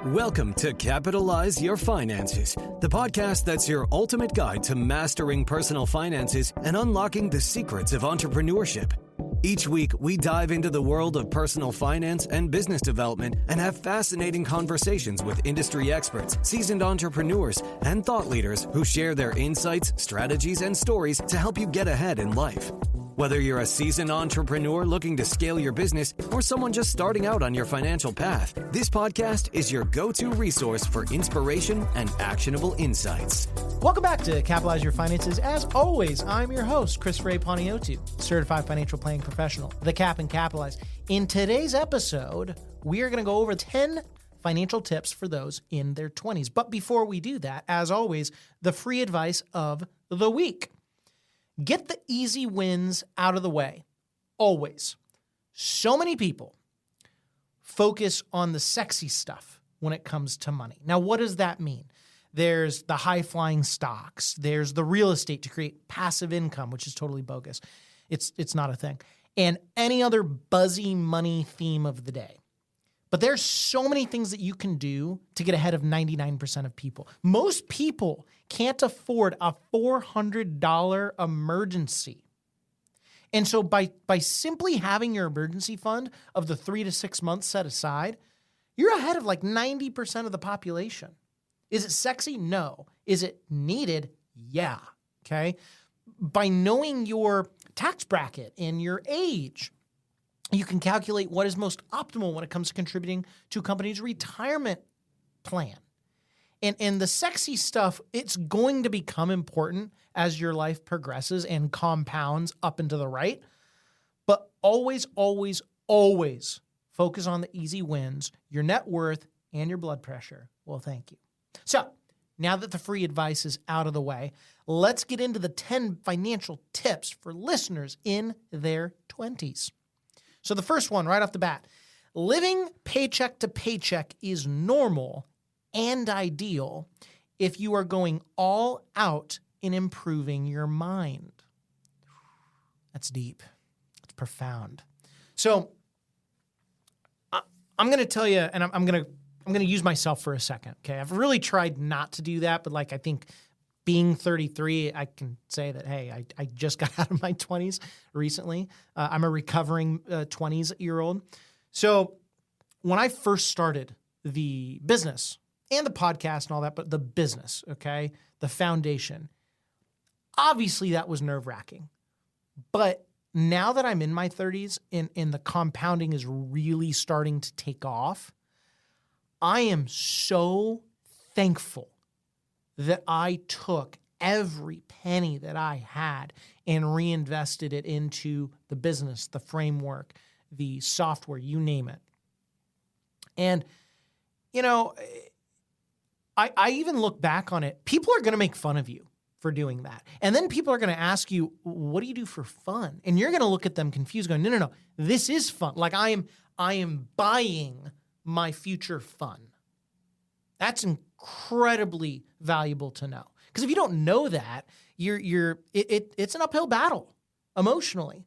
Welcome to Capitalize Your Finances, the podcast that's your ultimate guide to mastering personal finances and unlocking the secrets of entrepreneurship. Each week, we dive into the world of personal finance and business development and have fascinating conversations with industry experts, seasoned entrepreneurs, and thought leaders who share their insights, strategies, and stories to help you get ahead in life. Whether you're a seasoned entrepreneur looking to scale your business or someone just starting out on your financial path, this podcast is your go-to resource for inspiration and actionable insights. Welcome back to Capitalize Your Finances. As always, I'm your host, Chris Ray Panayiotou, Certified Financial Planning Professional, the Cap and Capitalize. In today's episode, we are going to go over 10 financial tips for those in their 20s. But before we do that, as always, the free advice of the week. Get the easy wins out of the way, always. So many people focus on the sexy stuff when it comes to money. Now, what does that mean? There's the high-flying stocks. There's the real estate to create passive income, which is totally bogus. It's not a thing. And any other buzzy money theme of the day. But there's so many things that you can do to get ahead of 99% of people. Most people can't afford a $400 emergency. And so by simply having your emergency fund of the 3 to 6 months set aside, you're ahead of like 90% of the population. Is it sexy? No. Is it needed? Yeah. Okay. By knowing your tax bracket and your age, you can calculate what is most optimal when it comes to contributing to a company's retirement plan. And the sexy stuff, it's going to become important as your life progresses and compounds up and to the right. But always, always, always focus on the easy wins, your net worth, and your blood pressure. Well, thank you. So now that the free advice is out of the way, let's get into the 10 financial tips for listeners in their 20s. So the first one right off the bat, living paycheck to paycheck is normal and ideal if you are going all out in improving your mind. That's deep. It's profound. So I'm going to tell you, and I'm going to use myself for a second. Okay, I've really tried not to do that, but like I think being 33, I can say that, hey, I just got out of my 20s recently. I'm a recovering 20s-year-old. So when I first started the business and the podcast and all that, but the business, okay, the foundation, obviously that was nerve-wracking. But now that I'm in my 30s and the compounding is really starting to take off, I am so thankful that I took every penny that I had and reinvested it into the business, the framework, the software, you name it. And, you know, I even look back on it. People are going to make fun of you for doing that. And then people are going to ask you, what do you do for fun? And you're going to look at them confused going, no, this is fun. Like I am buying my future fun. That's incredibly valuable to know. Because if you don't know that, it's an uphill battle emotionally.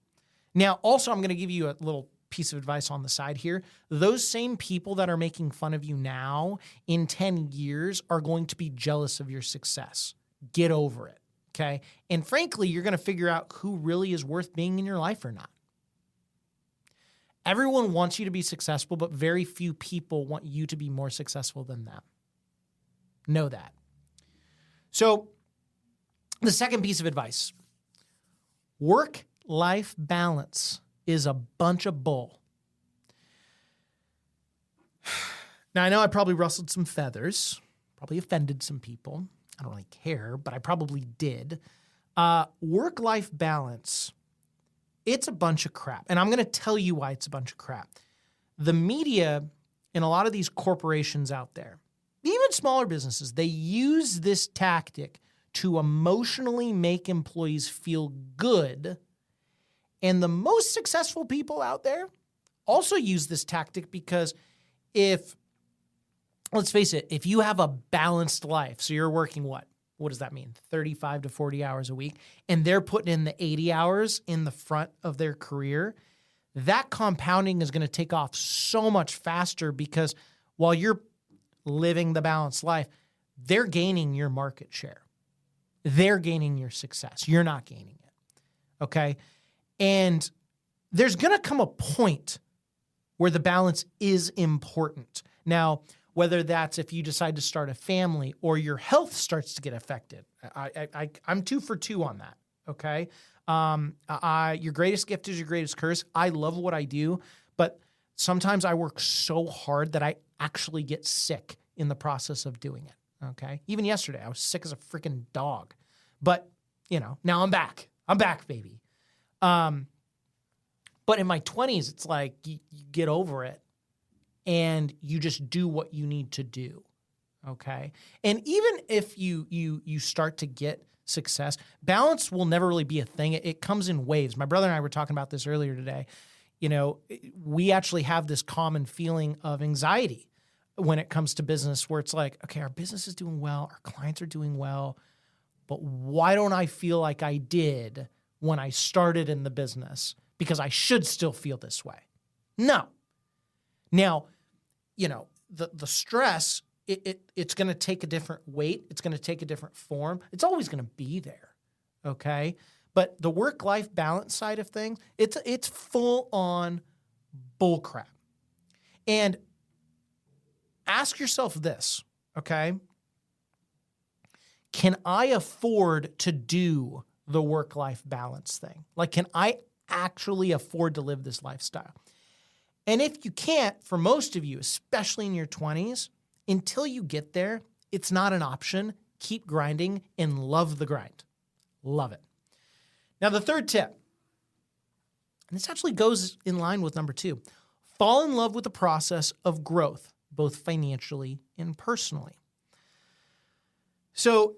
Now, also, I'm going to give you a little piece of advice on the side here. Those same people that are making fun of you now in 10 years are going to be jealous of your success. Get over it, okay? And frankly, you're going to figure out who really is worth being in your life or not. Everyone wants you to be successful, but very few people want you to be more successful than them. Know that. So the second piece of advice, work-life balance is a bunch of bull. Now, I know I probably rustled some feathers, probably offended some people. I don't really care, but I probably did. Work-life balance, it's a bunch of crap. And I'm going to tell you why it's a bunch of crap. The media and a lot of these corporations out there, even smaller businesses, they use this tactic to emotionally make employees feel good. And the most successful people out there also use this tactic because let's face it, if you have a balanced life, so you're working what does that mean? 35 to 40 hours a week, and they're putting in the 80 hours in the front of their career, that compounding is going to take off so much faster because while you're living the balanced life, they're gaining your market share. They're gaining your success. You're not gaining it. Okay? And there's going to come a point where the balance is important. Now, whether that's if you decide to start a family or your health starts to get affected, I'm 2 for 2 on that. Okay? Your greatest gift is your greatest curse. I love what I do, but sometimes I work so hard that I actually get sick in the process of doing it. Okay. Even yesterday, I was sick as a freaking dog, but now I'm back. I'm back, baby. But in my 20s, it's like you get over it and you just do what you need to do. Okay. And even if you start to get success, balance will never really be a thing. It comes in waves. My brother and I were talking about this earlier today. We actually have this common feeling of anxiety when it comes to business where it's like, okay, our business is doing well, our clients are doing well, but why don't I feel like I did when I started in the business? Because I should still feel this way. No. Now, the stress, it's going to take a different weight. It's going to take a different form. It's always going to be there, okay? But the work-life balance side of things, it's full-on bullcrap. And ask yourself this, okay? Can I afford to do the work-life balance thing? Like, can I actually afford to live this lifestyle? And if you can't, for most of you, especially in your 20s, until you get there, it's not an option. Keep grinding and love the grind. Love it. Now, the third tip, and this actually goes in line with number 2, fall in love with the process of growth, both financially and personally. So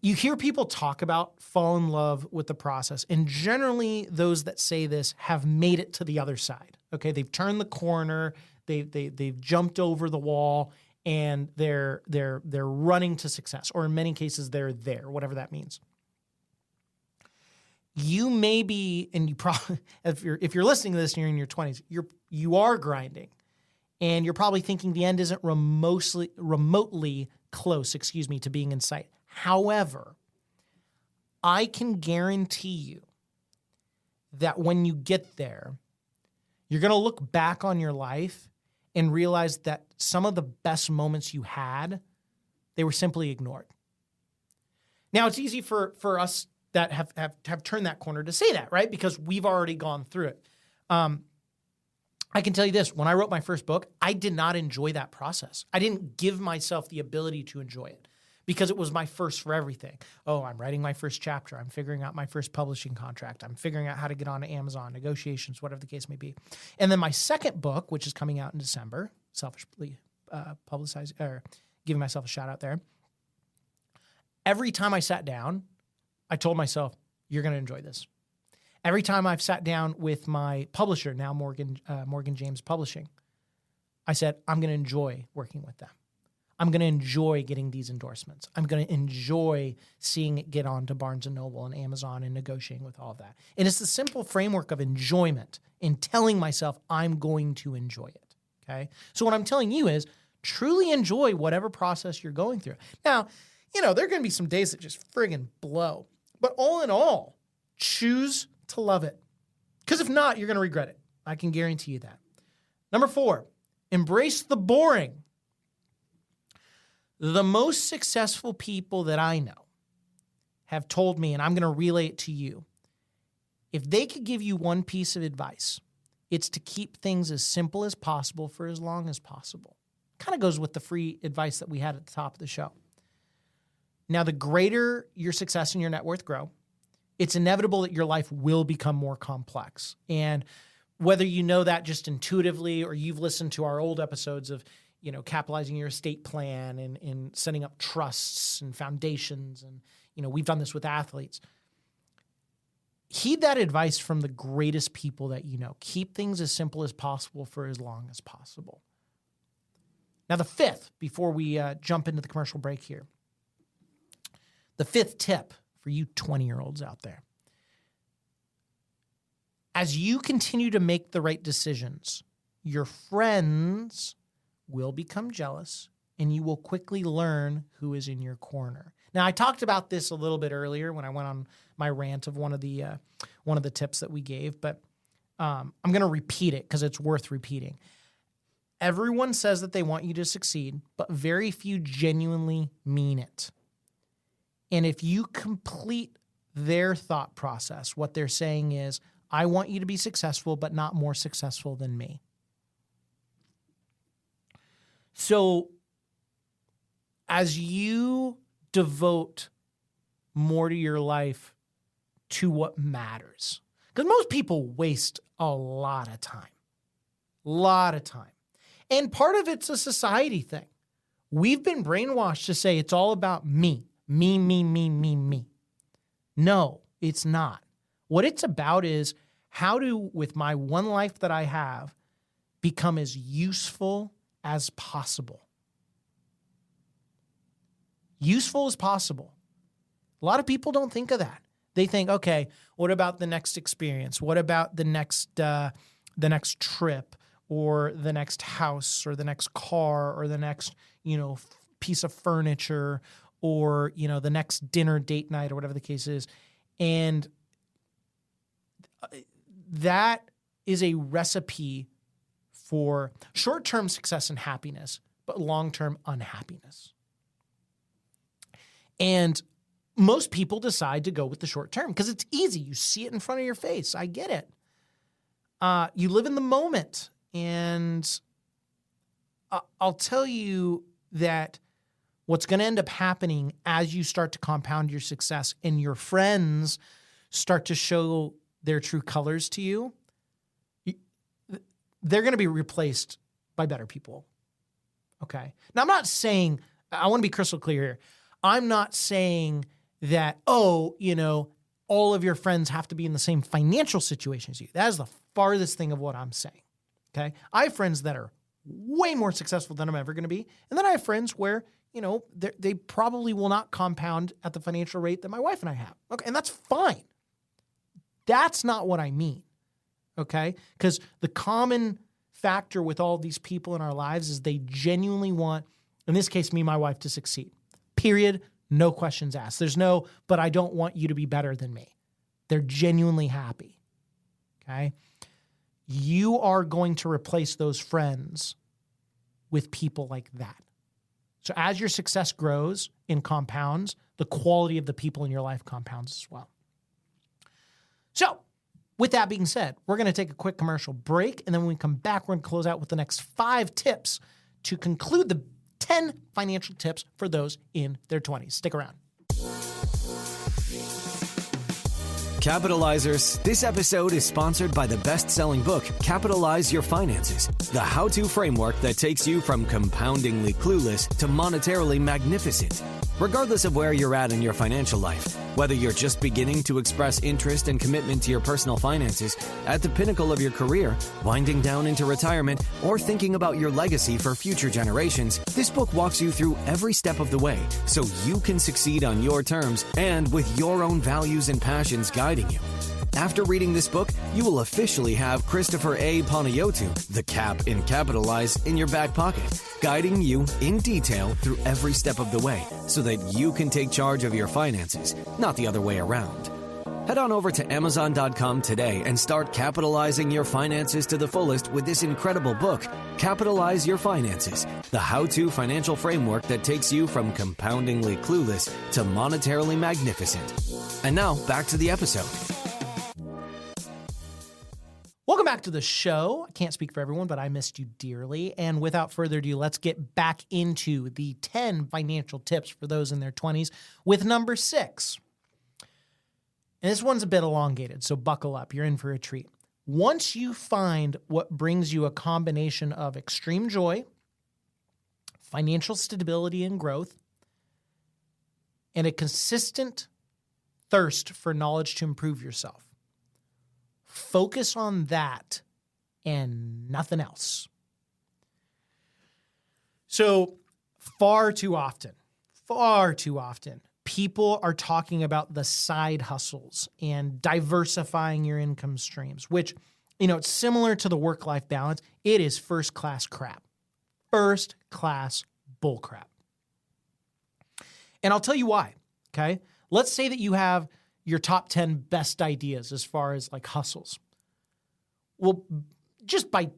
you hear people talk about fall in love with the process, and generally those that say this have made it to the other side. Okay, they've turned the corner, they've jumped over the wall, and they're running to success, or in many cases they're there, whatever that means. You may be, and you probably, if you're listening to this and you're in your 20s, you are grinding, and you're probably thinking the end isn't remotely close, to being in sight. However, I can guarantee you that when you get there, you're going to look back on your life and realize that some of the best moments you had, they were simply ignored. Now, it's easy for us that have turned that corner to say that, right? Because we've already gone through it. I can tell you this, when I wrote my first book, I did not enjoy that process. I didn't give myself the ability to enjoy it because it was my first for everything. Oh, I'm writing my first chapter. I'm figuring out my first publishing contract. I'm figuring out how to get onto Amazon, negotiations, whatever the case may be. And then my second book, which is coming out in December, selfishly publicized, or giving myself a shout out there. Every time I sat down, I told myself, you're going to enjoy this. Every time I've sat down with my publisher, now Morgan James Publishing, I said, I'm going to enjoy working with them. I'm going to enjoy getting these endorsements. I'm going to enjoy seeing it get on to Barnes & Noble and Amazon and negotiating with all of that. And it's the simple framework of enjoyment in telling myself I'm going to enjoy it, okay? So what I'm telling you is truly enjoy whatever process you're going through. Now, there are going to be some days that just friggin' blow. But all in all, choose to love it. Because if not, you're going to regret it. I can guarantee you that. Number 4, embrace the boring. The most successful people that I know have told me, and I'm going to relay it to you, if they could give you one piece of advice, it's to keep things as simple as possible for as long as possible. Kind of goes with the free advice that we had at the top of the show. Now, the greater your success and your net worth grow, it's inevitable that your life will become more complex. And whether you know that just intuitively or you've listened to our old episodes of, capitalizing your estate plan and setting up trusts and foundations, and, we've done this with athletes. Heed that advice from the greatest people that you know. Keep things as simple as possible for as long as possible. Now, the 5th, before we jump into the commercial break here, the 5th tip for you 20-year-olds out there. As you continue to make the right decisions, your friends will become jealous, and you will quickly learn who is in your corner. Now, I talked about this a little bit earlier when I went on my rant of one of the tips that we gave, but I'm going to repeat it because it's worth repeating. Everyone says that they want you to succeed, but very few genuinely mean it. And if you complete their thought process, what they're saying is, I want you to be successful, but not more successful than me. So as you devote more to your life to what matters, because most people waste a lot of time. And part of it's a society thing. We've been brainwashed to say it's all about me. Me. No, it's not. What it's about is how to, with my one life that I have, become as useful as possible. Useful as possible. A lot of people don't think of that. They think, okay, what about the next experience? What about the next trip, or the next house, or the next car, or the next, piece of furniture, or, the next dinner date night, or whatever the case is. And that is a recipe for short-term success and happiness, but long-term unhappiness. And most people decide to go with the short term because it's easy. You see it in front of your face. I get it. You live in the moment. And I'll tell you that what's going to end up happening as you start to compound your success and your friends start to show their true colors to you, they're going to be replaced by better people. Okay. Now, I'm not saying, I want to be crystal clear here. I'm not saying that, all of your friends have to be in the same financial situation as you. That is the farthest thing of what I'm saying. Okay. I have friends that are way more successful than I'm ever going to be. And then I have friends where, they probably will not compound at the financial rate that my wife and I have. Okay. And that's fine. That's not what I mean. Okay. Because the common factor with all these people in our lives is they genuinely want, in this case, me and my wife, to succeed. Period. No questions asked. There's no, but I don't want you to be better than me. They're genuinely happy. Okay. You are going to replace those friends with people like that. So as your success grows and compounds, the quality of the people in your life compounds as well. So with that being said, we're going to take a quick commercial break. And then when we come back, we're going to close out with the next 5 tips to conclude the 10 financial tips for those in their 20s. Stick around. Capitalizers, this episode is sponsored by the best-selling book, Capitalize Your Finances, the how-to framework that takes you from compoundingly clueless to monetarily magnificent. Regardless of where you're at in your financial life, whether you're just beginning to express interest and commitment to your personal finances, at the pinnacle of your career, winding down into retirement, or thinking about your legacy for future generations, this book walks you through every step of the way so you can succeed on your terms and with your own values and passions guiding you. After reading this book, you will officially have Christopher A. Panayotou, the Cap in Capitalize, in your back pocket, guiding you in detail through every step of the way so that you can take charge of your finances, not the other way around. Head on over to Amazon.com today and start capitalizing your finances to the fullest with this incredible book, Capitalize Your Finances, the how-to financial framework that takes you from compoundingly clueless to monetarily magnificent. And now, back to the episode. Welcome back to the show. I can't speak for everyone, but I missed you dearly. And without further ado, let's get back into the 10 financial tips for those in their 20s with number 6. And this one's a bit elongated, so buckle up. You're in for a treat. Once you find what brings you a combination of extreme joy, financial stability and growth, and a consistent thirst for knowledge to improve yourself, focus on that and nothing else. So far too often, people are talking about the side hustles and diversifying your income streams, which, it's similar to the work-life balance. It is first-class crap. First-class bullcrap. And I'll tell you why, okay? Let's say that you have your top 10 best ideas as far as like hustles. Well, just by,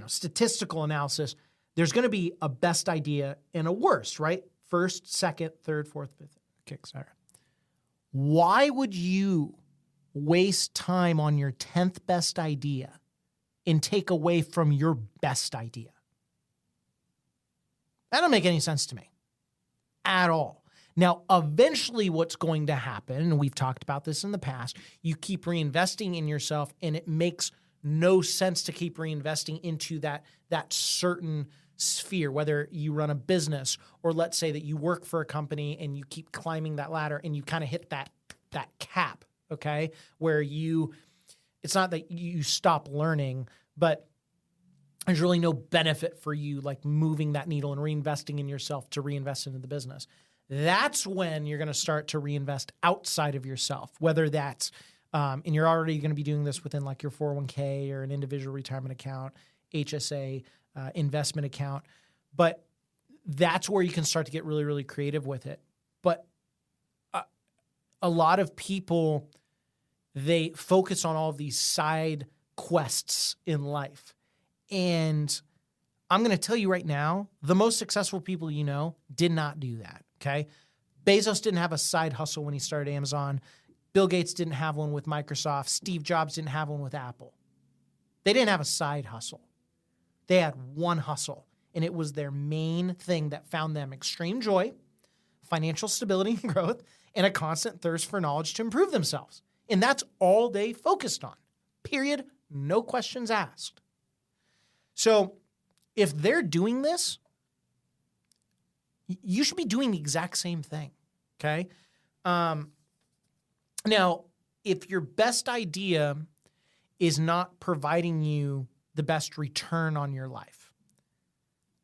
statistical analysis, there's going to be a best idea and a worst, right? First, second, third, fourth, fifth, etc. Why would you waste time on your 10th best idea and take away from your best idea? That don't make any sense to me at all. Now, eventually what's going to happen, and we've talked about this in the past, you keep reinvesting in yourself, and it makes no sense to keep reinvesting into that certain sphere, whether you run a business or let's say that you work for a company and you keep climbing that ladder and you kind of hit that cap, okay, where it's not that you stop learning, but there's really no benefit for you like moving that needle and reinvesting in yourself to reinvest into the business. That's when you're going to start to reinvest outside of yourself, whether that's, and you're already going to be doing this within like your 401k or an individual retirement account, HSA, investment account. But that's where you can start to get really, really creative with it. But a lot of people, they focus on all of these side quests in life. And I'm going to tell you right now, the most successful people you know did not do that, okay? Bezos didn't have a side hustle when he started Amazon. Bill Gates didn't have one with Microsoft. Steve Jobs didn't have one with Apple. They didn't have a side hustle. They had one hustle, and it was their main thing that found them extreme joy, financial stability and growth, and a constant thirst for knowledge to improve themselves. And that's all they focused on, period, no questions asked. So if they're doing this, you should be doing the exact same thing, okay? Now, if your best idea is not providing you the best return on your life,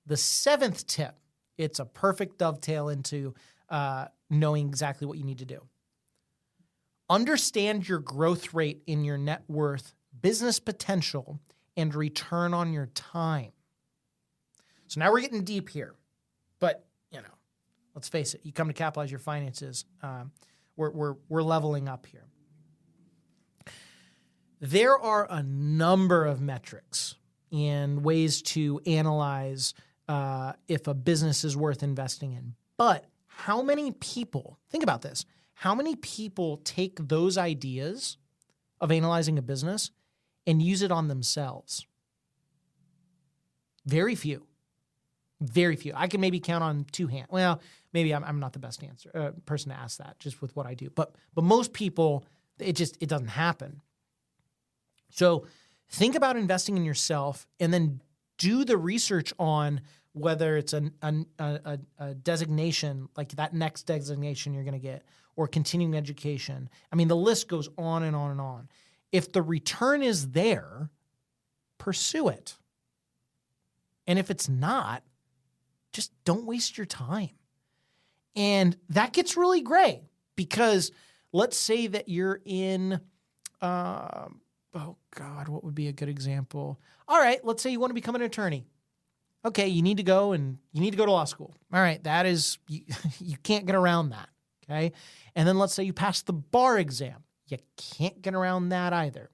the 7th tip, it's a perfect dovetail into knowing exactly what you need to do. Understand your growth rate in your net worth, business potential, and return on your time. So now we're getting deep here, but let's face it. You come to Capitalize Your Finances. We're leveling up here. There are a number of metrics and ways to analyze if a business is worth investing in. But how many people, think about this, how many people take those ideas of analyzing a business and use it on themselves? Very few. Very few. I can maybe count on two hands. Well, maybe I'm not the best person to ask that just with what I do. But most people, it doesn't happen. So think about investing in yourself and then do the research on whether it's a designation, like that next designation you're going to get, or continuing education. I mean, the list goes on and on and on. If the return is there, pursue it. And if it's not, just don't waste your time. And that gets really gray because let's say that you're in, what would be a good example? All right, let's say you want to become an attorney. Okay, you need to go to law school. All right, that is, you can't get around that, okay? And then let's say you pass the bar exam. You can't get around that either.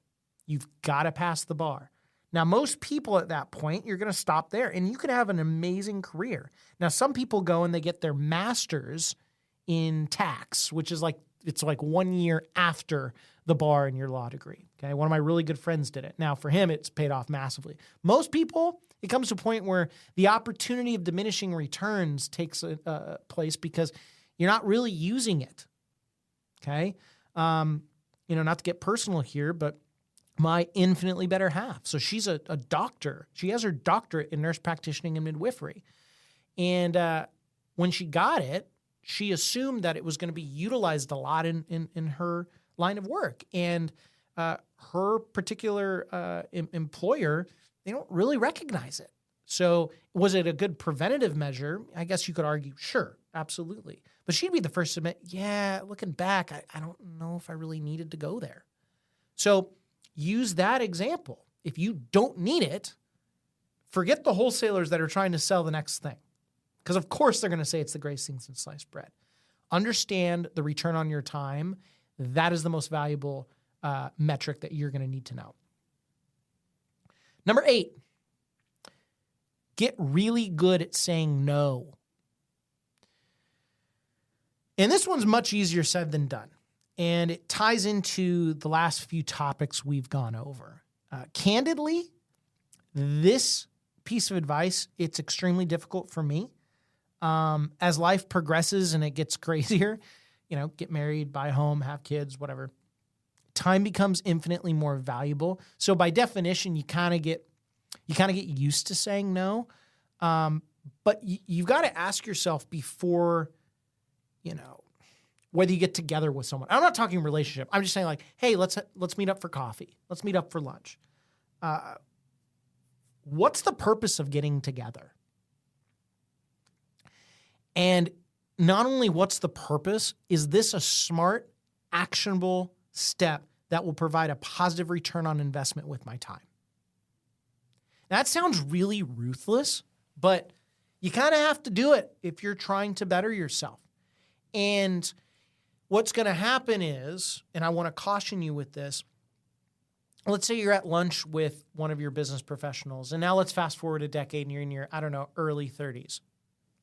You've got to pass the bar. Now, most people at that point, you're going to stop there, and you can have an amazing career. Now, some people go and they get their master's in tax, which is it's like 1 year after the bar and your law degree. Okay, one of my really good friends did it. Now, for him, it's paid off massively. Most people, it comes to a point where the opportunity of diminishing returns takes place because you're not really using it. Okay, not to get personal here, but my infinitely better half. So she's a doctor. She has her doctorate in nurse practitioning and midwifery. And when she got it, she assumed that it was going to be utilized a lot in her line of work. And her particular employer, they don't really recognize it. So was it a good preventative measure? I guess you could argue, sure, absolutely. But she'd be the first to admit, yeah, looking back, I don't know if I really needed to go there. So use that example. If you don't need it, forget the wholesalers that are trying to sell the next thing. because of course they're going to say it's the greatest thing since sliced bread. Understand the return on your time. That is the most valuable metric that you're going to need to know. Number 8, get really good at saying no. And this one's much easier said than done. And it ties into the last few topics we've gone over. Candidly, this piece of advice, it's extremely difficult for me. As life progresses and it gets crazier, get married, buy a home, have kids, whatever, time becomes infinitely more valuable. So by definition, you kind of get used to saying no. But you've got to ask yourself before, whether you get together with someone. I'm not talking relationship. I'm just saying like, hey, let's meet up for coffee. Let's meet up for lunch. What's the purpose of getting together? And not only what's the purpose, is this a smart, actionable step that will provide a positive return on investment with my time? That sounds really ruthless, but you kind of have to do it if you're trying to better yourself. And what's going to happen is, and I want to caution you with this, let's say you're at lunch with one of your business professionals, and now let's fast forward a decade and you're in your, early 30s,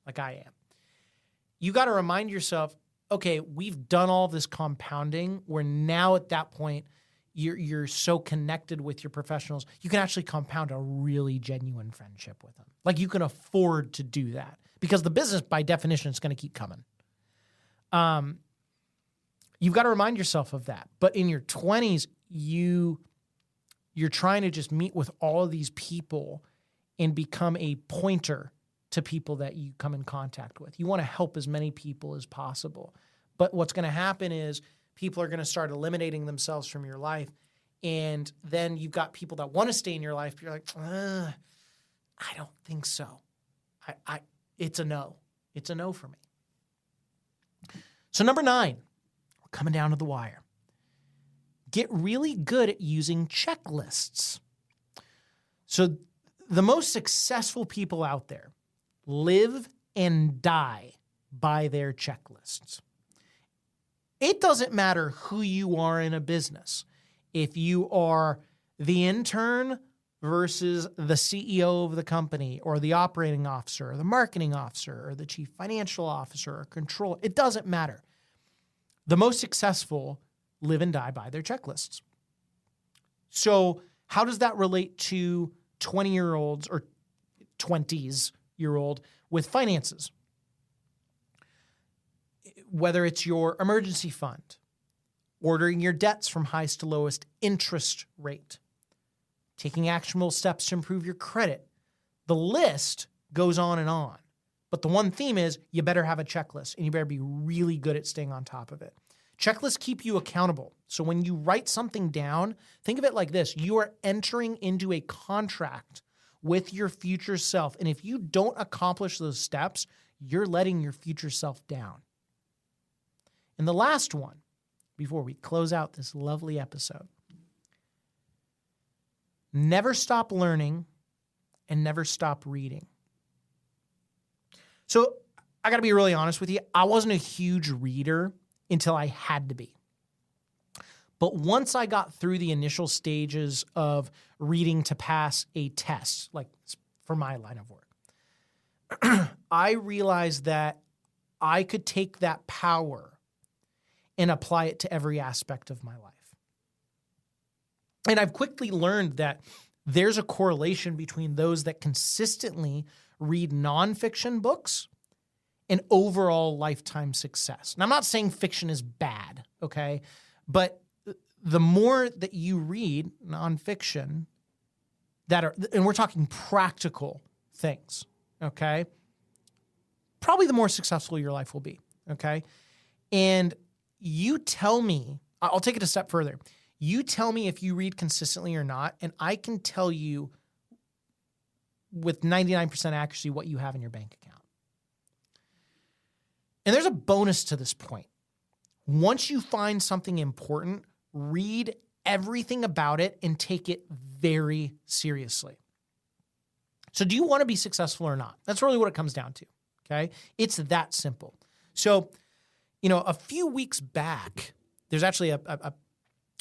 like I am. You got to remind yourself, okay, we've done all this compounding. We're now at that point, you're so connected with your professionals, you can actually compound a really genuine friendship with them. Like you can afford to do that because the business, by definition, is going to keep coming. You've got to remind yourself of that. But in your 20s, you're trying to just meet with all of these people and become a pointer to people that you come in contact with. You want to help as many people as possible. But what's going to happen is people are going to start eliminating themselves from your life. And then you've got people that want to stay in your life. But you're like, I don't think so. It's a no. It's a no for me. So number 9, we're coming down to the wire. Get really good at using checklists. So the most successful people out there live and die by their checklists. It doesn't matter who you are in a business. If you are the intern versus the CEO of the company or the operating officer or the marketing officer or the chief financial officer or controller, it doesn't matter. The most successful live and die by their checklists. So how does that relate to 20-year-olds or 20s-year-old with finances? Whether it's your emergency fund, ordering your debts from highest to lowest interest rate, taking actionable steps to improve your credit. The list goes on and on. But the one theme is you better have a checklist and you better be really good at staying on top of it. Checklists keep you accountable. So when you write something down, think of it like this. You are entering into a contract with your future self. And if you don't accomplish those steps, you're letting your future self down. And the last one, before we close out this lovely episode, never stop learning and never stop reading. So I got to be really honest with you. I wasn't a huge reader until I had to be. But once I got through the initial stages of reading to pass a test, like for my line of work, I realized that I could take that power and apply it to every aspect of my life. And I've quickly learned that there's a correlation between those that consistently read nonfiction books and overall lifetime success. And I'm not saying fiction is bad, okay? But the more that you read nonfiction and we're talking practical things, okay? Probably the more successful your life will be, okay? And you tell me, I'll take it a step further. You tell me if you read consistently or not, and I can tell you with 99% accuracy what you have in your bank account. And there's a bonus to this point. Once you find something important, read everything about it and take it very seriously. So do you want to be successful or not? That's really what it comes down to, Okay. It's that simple. So, a few weeks back, there's actually a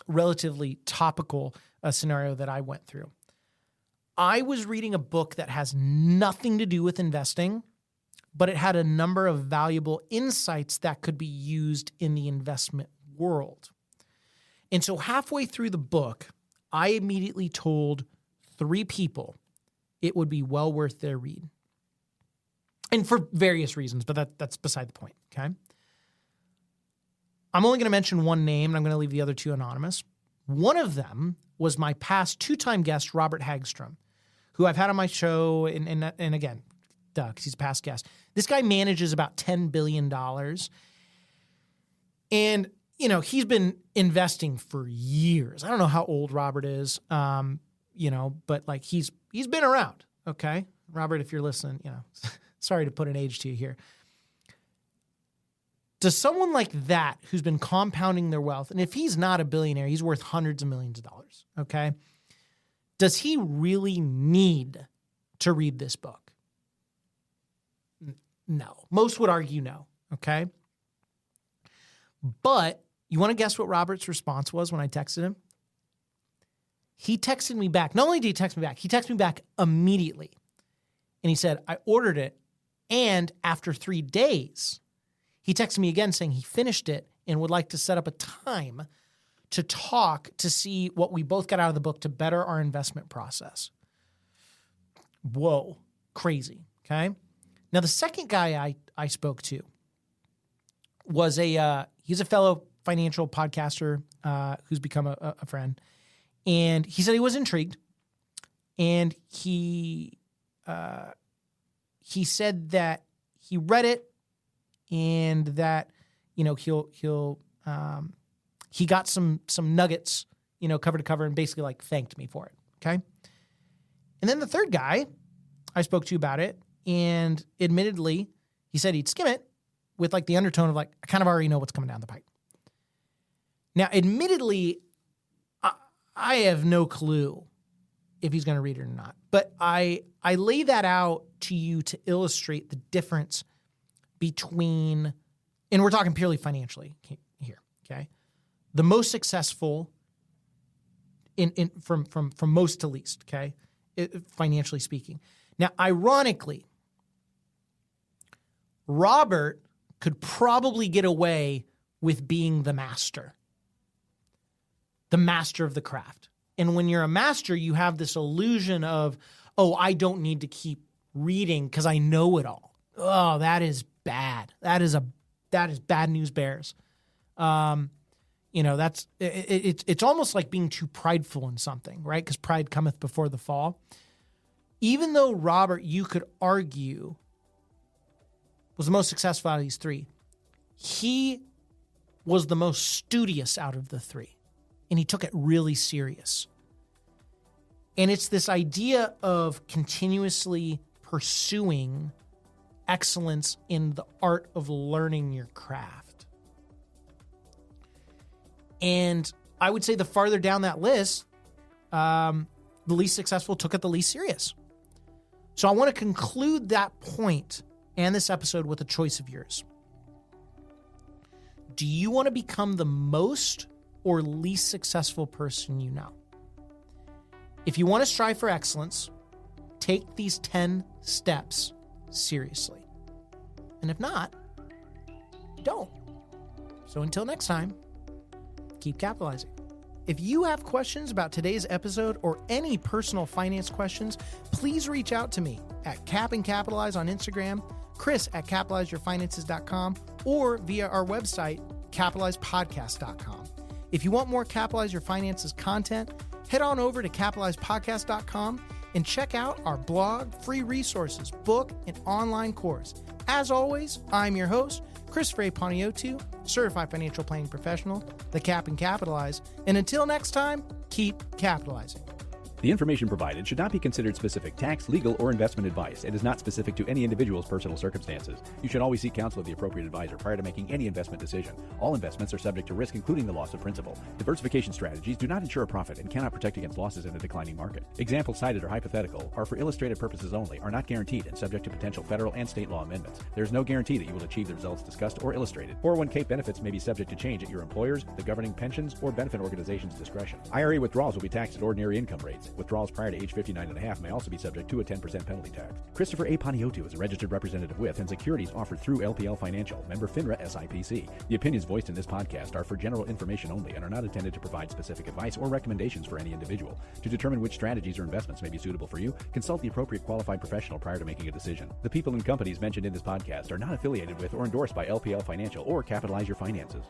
relatively topical scenario that I went through. I was reading a book that has nothing to do with investing, but it had a number of valuable insights that could be used in the investment world. And so halfway through the book, I immediately told 3 people it would be well worth their read. And for various reasons, but that's beside the point, okay? I'm only going to mention one name, and I'm going to leave the other 2 anonymous. One of them was my past 2-time guest, Robert Hagstrom, who I've had on my show, and again, because he's a past guest. This guy manages about $10 billion. And, he's been investing for years. I don't know how old Robert is, but like he's been around, okay? Robert, if you're listening, sorry to put an age to you here. Does someone like that, who's been compounding their wealth, and if he's not a billionaire, he's worth hundreds of millions of dollars, okay? Does he really need to read this book? No. Most would argue no, okay? But you want to guess what Robert's response was when I texted him? He texted me back. Not only did he text me back, he texted me back immediately. And he said, I ordered it, and after 3 days, he texted me again saying he finished it and would like to set up a time to talk to see what we both got out of the book to better our investment process. Whoa, crazy, okay? Now, the second guy I spoke to was he's a fellow financial podcaster who's become a friend. And he said he was intrigued. And he said that he read it and that, he got some nuggets, cover to cover, and basically like thanked me for it. Okay. And then the third guy I spoke to about it, and admittedly, he said he'd skim it with like the undertone of like, I kind of already know what's coming down the pipe. Now, admittedly, I have no clue if he's going to read it or not, but I lay that out to you to illustrate the difference between, and we're talking purely financially here, okay? The most successful from most to least, okay? Financially speaking. Now, ironically, Robert could probably get away with being the master of the craft. And when you're a master, you have this illusion of, I don't need to keep reading because I know it all. Oh, that is bad. That is bad news bears. It's almost like being too prideful in something, right? Because pride cometh before the fall. Even though Robert, you could argue, was the most successful out of these 3, he was the most studious out of the 3. And he took it really serious. And it's this idea of continuously pursuing excellence in the art of learning your craft. And I would say the farther down that list, the least successful took it the least serious. So I want to conclude that point and this episode with a choice of yours. Do you want to become the most or least successful person you know? If you want to strive for excellence, take these 10 steps seriously. And if not, don't. So until next time, keep capitalizing. If you have questions about today's episode or any personal finance questions, please reach out to me at Cap and Capitalize on Instagram, Chris at capitalizeyourfinances.com, or via our website, capitalizepodcast.com. If you want more Capitalize Your Finances content, head on over to capitalizepodcast.com and check out our blog, free resources, book, and online course. As always, I'm your host, Chris Ray Panayiotou, Certified Financial Planning Professional, the Cap and Capitalize. And until next time, keep capitalizing. The information provided should not be considered specific tax, legal, or investment advice and is not specific to any individual's personal circumstances. You should always seek counsel of the appropriate advisor prior to making any investment decision. All investments are subject to risk, including the loss of principal. Diversification strategies do not ensure a profit and cannot protect against losses in a declining market. Examples cited are hypothetical, are for illustrative purposes only, are not guaranteed, and subject to potential federal and state law amendments. There is no guarantee that you will achieve the results discussed or illustrated. 401k benefits may be subject to change at your employer's, the governing pensions, or benefit organization's discretion. IRA withdrawals will be taxed at ordinary income rates. Withdrawals prior to age 59.5 may also be subject to a 10% penalty tax. Christopher A. Paniotu is a registered representative with and securities offered through LPL Financial, member FINRA SIPC. The opinions voiced in this podcast are for general information only and are not intended to provide specific advice or recommendations for any individual. To determine which strategies or investments may be suitable for you, consult the appropriate qualified professional prior to making a decision. The people and companies mentioned in this podcast are not affiliated with or endorsed by LPL Financial or Capitalize Your Finances.